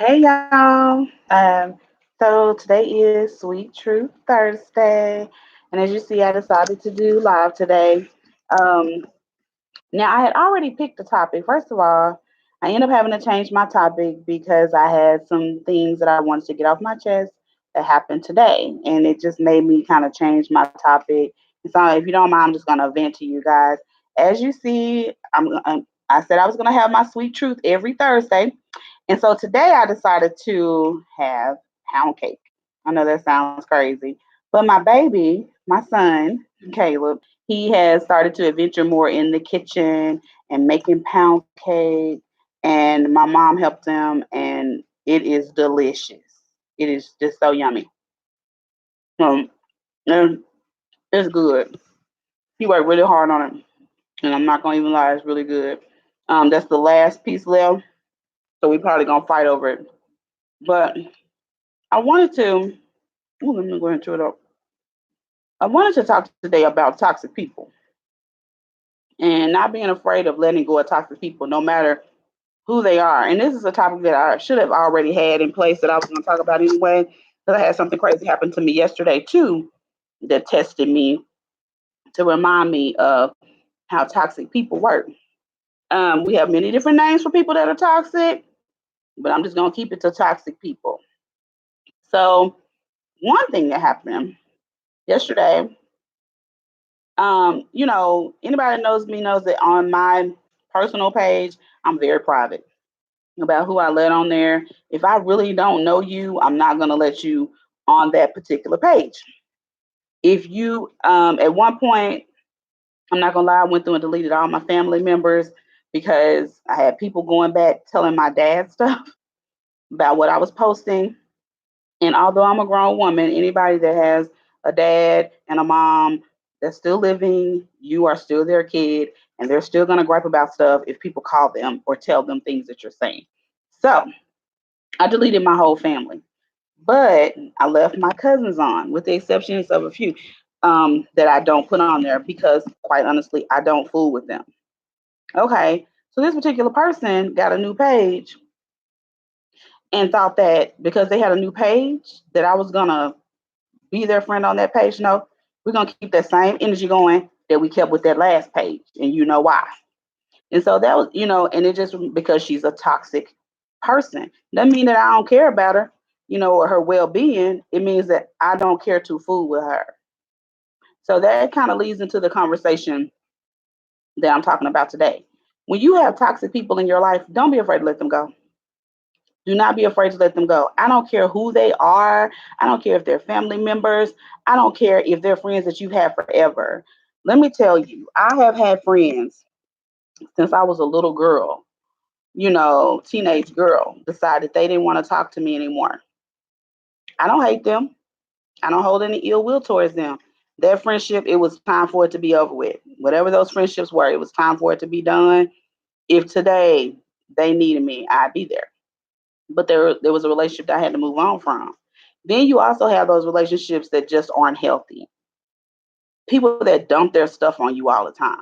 Hey y'all. So today is Sweet Truth Thursday, and as you see, I decided to do live today. Um, Now I had already picked the topic. First of all, I ended up having to change my topic because I had some things that I wanted to get off my chest that happened today, and it just made me kind of change my topic. And so, if you don't mind, I'm just gonna vent to you guys. As you see, I said I was gonna have my sweet truth every Thursday, and so today I decided to have pound cake. I know that sounds crazy, but my baby, my son, Caleb, he has started to adventure more in the kitchen and making pound cake. And my mom helped him, and it is delicious. It is just so yummy. Um, and it's good. He worked really hard on it, and I'm not gonna even lie, it's really good. That's the last piece left, so we probably gonna fight over it. But I wanted to. Ooh, let me go into it up. I wanted to talk today about toxic people and not being afraid of letting go of toxic people, no matter who they are. And this is a topic that I should have already had in place that I was going to talk about anyway, because I had something crazy happen to me yesterday too that tested me to remind me of how toxic people work. We have many different names for people that are toxic, but I'm just going to keep it to toxic people. So, one thing that happened yesterday, anybody that knows me knows that on my personal page, I'm very private about who I let on there. If I really don't know you, I'm not going to let you on that particular page. If you, at one point, I'm not going to lie, I went through and deleted all my family members because I had people going back telling my dad stuff about what I was posting. And although I'm a grown woman, anybody that has a dad and a mom that's still living, you are still their kid, and they're still going to gripe about stuff if people call them or tell them things that you're saying. So I deleted my whole family, but I left my cousins on, with the exceptions of a few that I don't put on there because, quite honestly, I don't fool with them. Okay, so this particular person got a new page and thought that because they had a new page that I was gonna be their friend on that page. No, we're gonna keep that same energy going that we kept with that last page, and you know why. And so that was, and it just because she's a toxic person doesn't mean that I don't care about her, or her well being. It means that I don't care to fool with her. So that kind of leads into the conversation that I'm talking about today. When you have toxic people in your life, don't be afraid to let them go. Do not be afraid to let them go. I don't care who they are. I don't care if they're family members. I don't care if they're friends that you've had forever. Let me tell you, I have had friends since I was a little girl, teenage girl, decided they didn't want to talk to me anymore. I don't hate them. I don't hold any ill will towards them. Their friendship, it was time for it to be over with. Whatever those friendships were, it was time for it to be done. If today they needed me, I'd be there. But there was a relationship that I had to move on from. Then you also have those relationships that just aren't healthy. People that dump their stuff on you all the time.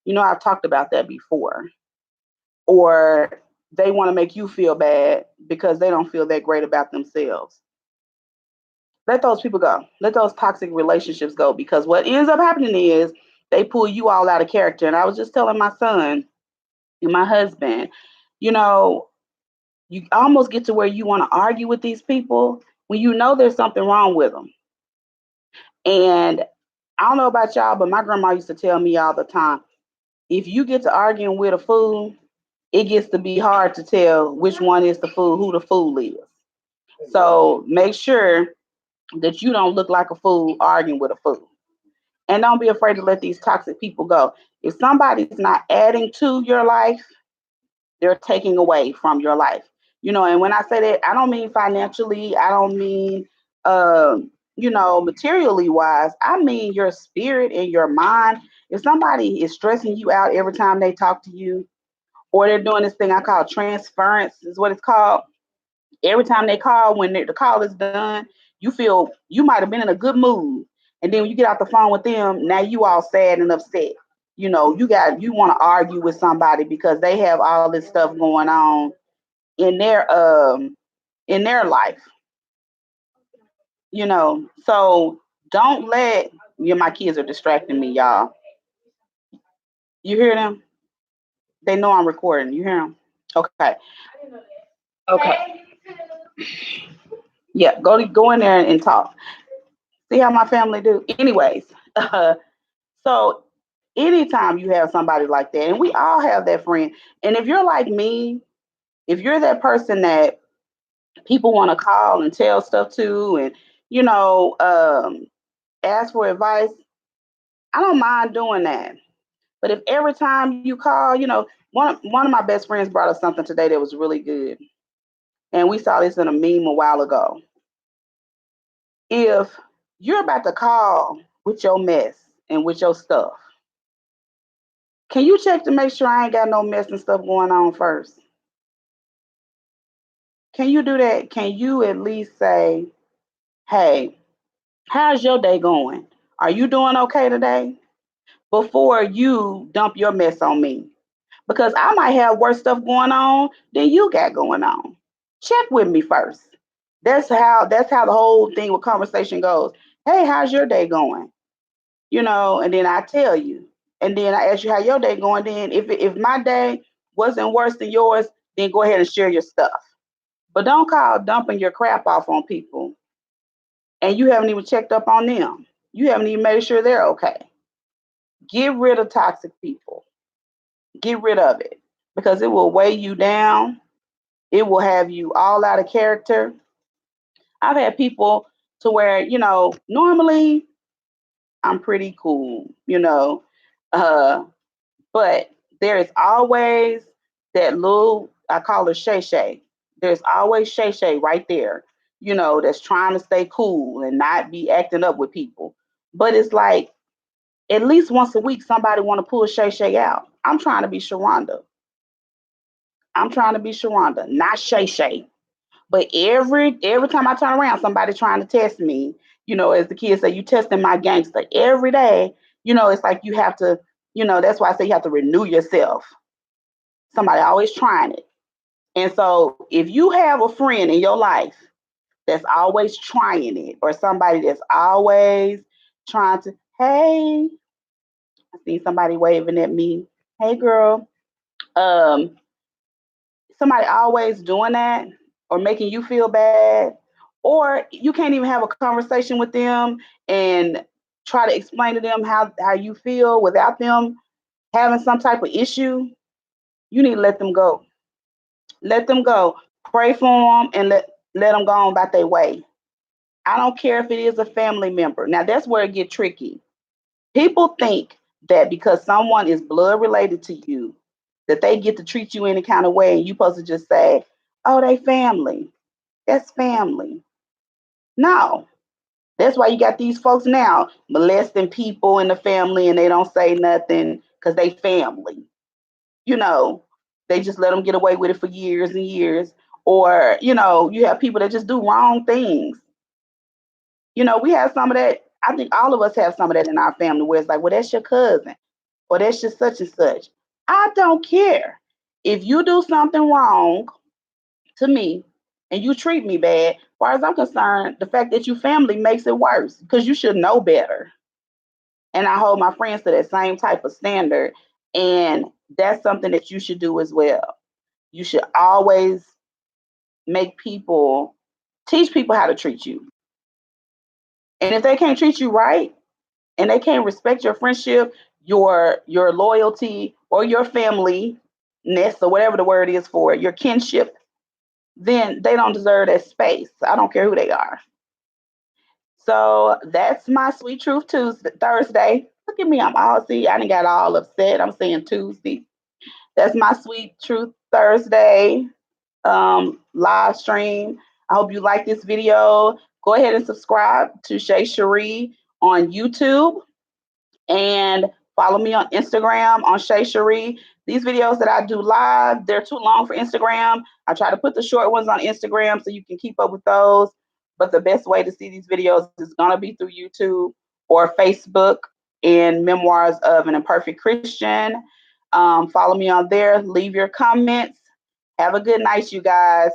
I've talked about that before. Or they want to make you feel bad because they don't feel that great about themselves. Let those people go. Let those toxic relationships go because what ends up happening is they pull you all out of character. And I was just telling my son and my husband, you know, you almost get to where you want to argue with these people when you know there's something wrong with them. And I don't know about y'all, but my grandma used to tell me all the time, if you get to arguing with a fool, it gets to be hard to tell which one is the fool, who the fool is. So make sure that you don't look like a fool arguing with a fool. And don't be afraid to let these toxic people go. If somebody's not adding to your life, they're taking away from your life. And when I say that, I don't mean financially, I don't mean materially wise. I mean your spirit and your mind. If somebody is stressing you out every time they talk to you, or they're doing this thing I call transference, is what it's called. Every time they call, when the call is done, you feel you might have been in a good mood, and then when you get off the phone with them, now you all sad and upset. You want to argue with somebody because they have all this stuff going on in their in their life, you know. So don't let my kids are distracting me, y'all. You hear them? They know I'm recording. You hear them? Okay. Okay. Yeah, go in there and talk. See how my family do. Anyways, so anytime you have somebody like that, and we all have that friend, and if you're like me, if you're that person that people want to call and tell stuff to, and you know, ask for advice, I don't mind doing that. But if every time you call, you know, one of my best friends brought us something today that was really good, and we saw this in a meme a while ago. If you're about to call with your mess and with your stuff, can you check to make sure I ain't got no mess and stuff going on first? Can you do that? Can you at least say, hey, how's your day going? Are you doing okay today? Before you dump your mess on me. Because I might have worse stuff going on than you got going on. Check with me first. That's how the whole thing with conversation goes. Hey, how's your day going? You know, and then I tell you. And then I ask you how your day going. Then if my day wasn't worse than yours, then go ahead and share your stuff. But don't call dumping your crap off on people and you haven't even checked up on them. You haven't even made sure they're okay. Get rid of toxic people. Get rid of it because it will weigh you down. It will have you all out of character. I've had people to where, you know, normally I'm pretty cool, you know, uh, but there is always that little, I call her Shay Shay. There's always Shay Shay right there, you know, that's trying to stay cool and not be acting up with people. But it's like at least once a week, somebody want to pull Shay Shay out. I'm trying to be Sharonda. I'm trying to be Sharonda, not Shay Shay. But every time I turn around, somebody trying to test me. You know, as the kids say, you testing my gangster every day. You know, it's like you have to. You know, that's why I say you have to renew yourself. Somebody always trying it. And so, if you have a friend in your life that's always trying it, or somebody that's always trying to, hey, I see somebody waving at me. Hey, girl. Um, somebody always doing that or making you feel bad, or you can't even have a conversation with them and try to explain to them how you feel without them having some type of issue, you need to let them go. Let them go. Pray for them and let them go on about their way. I don't care if it is a family member. Now that's where it get tricky. People think that because someone is blood related to you, that they get to treat you any kind of way, and you supposed to just say, "Oh, they family." That's family. No, that's why you got these folks now molesting people in the family, and they don't say nothing because they family. You know, they just let them get away with it for years and years. Or you know, you have people that just do wrong things. You know, we have some of that. I think all of us have some of that in our family where it's like, well, that's your cousin or that's just such and such. I don't care. If you do something wrong to me and you treat me bad, as far as I'm concerned, the fact that you family makes it worse because you should know better. And I hold my friends to that same type of standard. And that's something that you should do as well. You should always make people teach people how to treat you. And if they can't treat you right, and they can't respect your friendship, your loyalty, or your family ness, or whatever the word is for it, your kinship, then they don't deserve that space. I don't care who they are. So that's my sweet truth Tuesday Thursday. Look at me, I'm all see, I didn't got all upset. I'm saying Tuesday. That's my sweet truth Thursday live stream. I hope you like this video. Go ahead and subscribe to Shay Cherie on YouTube and follow me on Instagram on Shay Cherie. These videos that I do live, they're too long for Instagram. I try to put the short ones on Instagram so you can keep up with those. But the best way to see these videos is going to be through YouTube or Facebook in Memoirs of an Imperfect Christian. Follow me on there. Leave your comments. Have a good night, you guys.